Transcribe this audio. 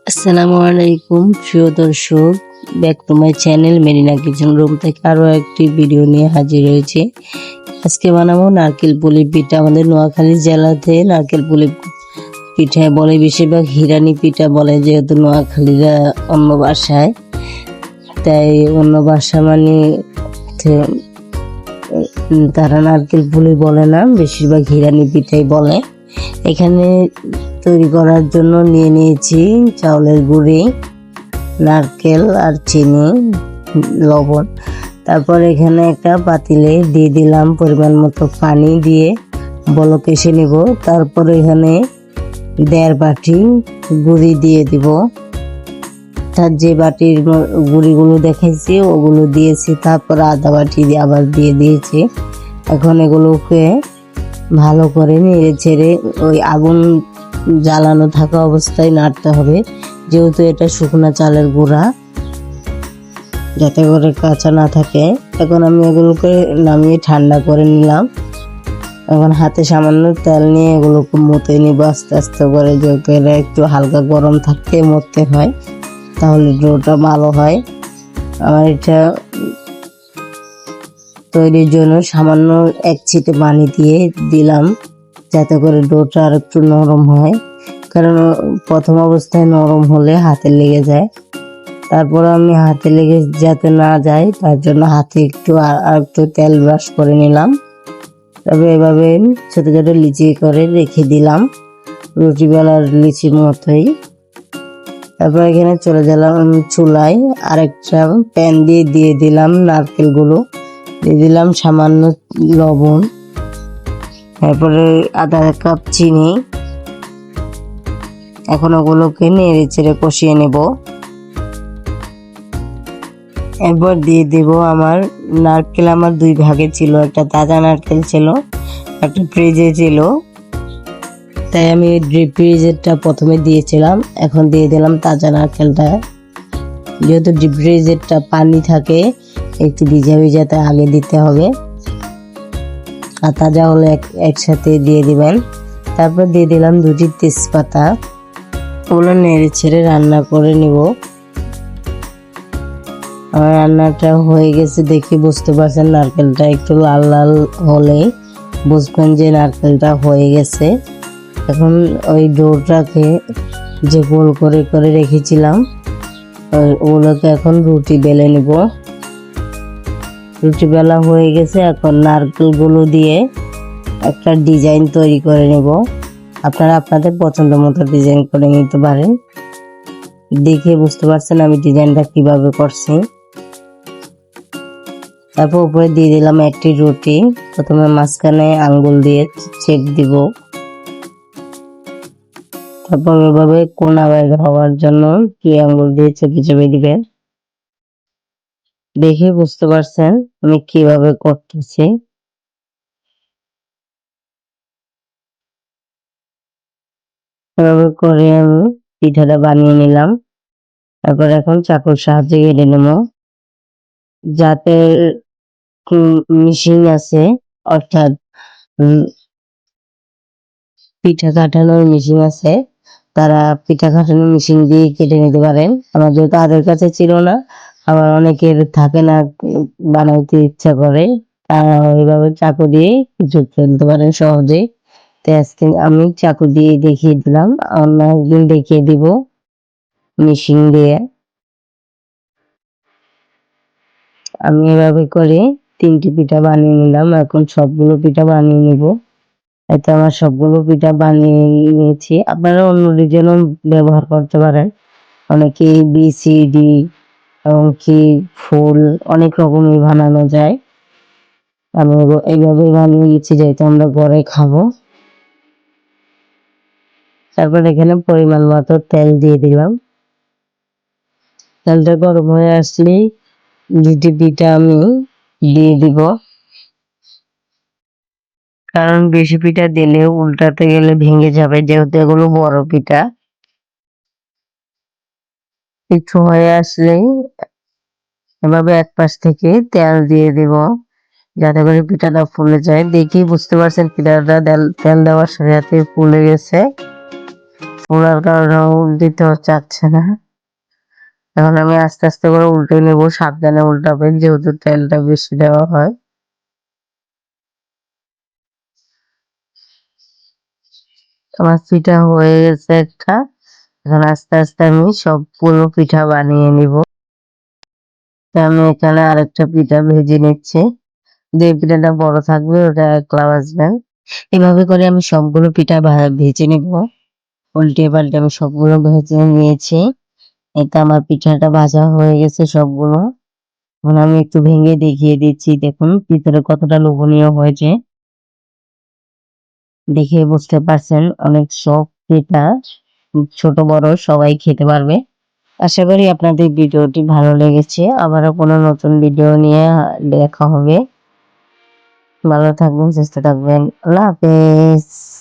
আসসালামু আলাইকুম প্রিয় দর্শক, back to my channel Marina kitchen room থেকে আরও একটি ভিডিও নিয়ে হাজির হয়েছে। আজকে বানাবো নারকেল পুলি পিঠা। আমাদের নোয়াখালী জেলাতে নারকেল পুলি পিঠা বলে, বেশিরভাগ হিরানি পিঠা বলে, যেহেতু নোয়াখালীরা অন্য ভাষায়, তাই অন্য ভাষা মানে তারা নারকেল পুলি বলে না, বেশিরভাগ হিরানি পিঠাই বলে। এখানে তৈরি করার জন্য নিয়ে নিয়েছি চাউলের গুঁড়ি, নারকেল আর চিনি, লবণ। তারপর এখানে একটা পাতিলে দিয়ে দিলাম পরিমাণ মতো পানি, দিয়ে বলক এসে নিব। তারপর এখানে 1.5 বাটি গুঁড়ি দিয়ে দিব। তার যে বাটির গুঁড়িগুলো দেখাইছি ওগুলো দিয়েছি, তারপর আধা বাটি আবার দিয়ে দিয়েছি। এখন এগুলোকে ভালো করে নেড়ে ছেড়ে ওই আগুন জ্বালানো থাকা অবস্থায় নাড়তে হবে, যেহেতু এটা শুকনো চালের গুঁড়া, যাতে করে কাঁচা না থাকে। এখন আমি এগুলোকে নামিয়ে ঠান্ডা করে নিলাম। এখন হাতে সামান্য তেল নিয়ে এগুলোকে মতে নিব আস্তে আস্তে করে, যেহেতু এটা একটু হালকা গরম থাকতে মরতে হয়, তাহলে ডোটা ভালো হয়। আমার এটা তৈরির জন্য সামান্য 1 ছিটে পানি দিয়ে দিলাম, যাতে করে ডোটা আর একটু নরম হয়, কারণ প্রথম অবস্থায় নরম হলে হাতে লেগে যায়। তারপর আমি হাতে লেগে যাতে না যায় তার জন্য হাতে একটু আর একটু তেল ব্রাশ করে নিলাম। তবে এভাবে ছোটো ছোটো লিচি করে রেখে দিলাম, রুটি বেলার লিচির মতোই। তারপর এখানে চলে গেলাম চুলায়, আরেকটা প্যান দিয়ে দিলাম নারকেলগুলো, দিয়ে দিলাম সামান্য লবণ, তারপরে আধা কাপ চিনি। এখন ওগুলোকে নেড়ে চেড়ে কষিয়ে নেব। এরপর দিয়ে দেব আমার নারকেল। আমার 2 ভাগে ছিল, একটা তাজা নারকেল ছিল, একটা ফ্রিজে ছিল, তাই আমি ফ্রিজেরটা প্রথমে দিয়েছিলাম। এখন দিয়ে দিলাম তাজা নারকেলটা, যেহেতু ফ্রিজেরটা পানি থাকে, একটু ভিজা ভিজাতে আগে দিতে হবে, আর তাজা হলে একসাথে দিয়ে দিবেন। তারপর দিয়ে দিলাম 2টি তেজপাতা। ওগুলো নেড়ে ছেড়ে রান্না করে নিব। আমার রান্নাটা হয়ে গেছে দেখে বুঝতে পারছেন, নারকেলটা একটু লাল লাল হলে বুঝবেন যে নারকেলটা হয়ে গেছে। এখন ওই ডোটাকে যে গোল করে করে রেখেছিলাম ওগুলোকে এখন রুটি বেলে নিব। রুটি বেলা হয়ে গেছে, এখন নারকেলগুলো দিয়ে একটা ডিজাইন তৈরি করে নেব। আপনারা আপনাদের পছন্দ মতো ডিজাইন করে নিতে পারেন। দেখে বুঝতে পারছেন আমি ডিজাইনটা কিভাবে করছি। তারপর উপরে দিয়ে দিলাম একটি রুটি, প্রথমে মাঝখানে আঙ্গুল দিয়ে চেপ দিব, তারপর এভাবে কোনা বের হওয়ার জন্য 2 আঙ্গুল দিয়ে চেপে চেপে দিবেন। দেখে বুঝতে পারছেন আমি কিভাবে করতেছি। এভাবে করে আমি পিঠাটা বানিয়ে নিলাম। তারপর এখন চাকুর সাহায্যে কেটে নেব। যাতে মেশিন আছে, অর্থাৎ পিঠা কাটানোর মেশিন আছে, তারা পিঠা কাটানোর মেশিন দিয়ে কেটে নিতে পারেন। আমার যেহেতু তাদের কাছে ছিল না, আবার অনেকের থাকে না, বানাইতে ইচ্ছা করে, তারা ওইভাবে চাকু দিয়ে কিছু ফেলতে পারেন সহজেই। তো আজকে আমি চাকু দিয়ে দেখিয়ে দিলাম, অন্য একদিন দেখিয়ে দিব মেশিন দিয়ে। আমি এভাবে করে 3টি পিঠা বানিয়ে নিলাম। এখন সবগুলো পিঠা বানিয়ে নিব। এতে আমার সবগুলো পিঠা বানিয়ে নিয়েছি। আপনারা অন্য ডিজাইনও ব্যবহার করতে পারেন, অনেকে ABCD এমনকি ফুল অনেক রকমই বানানো যায়। আমি এইভাবে বানিয়ে নিয়েছি, যেহেতু আমরা ঘরে খাবো। তারপর এখানে পরিমাণ মতো তেল দিয়ে দিলাম। তেলটা গরম হয়ে আসলেই 2টি পিঠা আমি দিয়ে দিব, কারণ বেশি পিঠা দিলে উল্টাতে গেলে ভেঙে যাবে, যেহেতু এগুলো বড় পিঠা। একটু হয়ে আসলেই এভাবে এক পাশ থেকে তেল দিয়ে দিব, যাতে করে পিঠাটা ফুলে যায়। দেখেই বুঝতে পারছেন পিঠাটা তেল দেওয়ার সাথে সাথে ফুলে গেছে। ওনার কারণে দিতেও চাচ্ছে না। এখন আমি আস্তে আস্তে করে উল্টে নেব, সাবধানে উল্টাবেন যেহেতু তেলটা বেশি দেওয়া হয়। আমার পিঠা হয়ে গেছে একটা। এখন আস্তে আস্তে আমি সবগুলো পিঠা বানিয়ে নিব। আমি এখানে আরেকটা পিঠা ভেজে নিচ্ছি। যে পিঠাটা বড় থাকবে ওটা একলা ভাজবেন। এভাবে করে আমি সবগুলো পিঠা ভেজে নিব। উল্টে পাল্টে আমি সবগুলো ভেজে নিয়েছি। এটা আমার পিঠাটা ভাজা হয়ে গেছে সবগুলো। এখন আমি একটু ভেঙে দেখিয়ে দিচ্ছি, দেখুন ভিতরে কতটা লোভনীয় হয়েছে। দেখে বুঝতে পারছেন অনেক সফট পিঠা, ছোট বড় সবাই খেতে পারবে। আশা করি আপনাদের ভিডিওটি ভালো লেগেছে। আবারও কোনো নতুন ভিডিও নিয়ে দেখা হবে। ভালো থাকবেন, সুস্থ থাকবেন। আল্লাহ হাফেজ।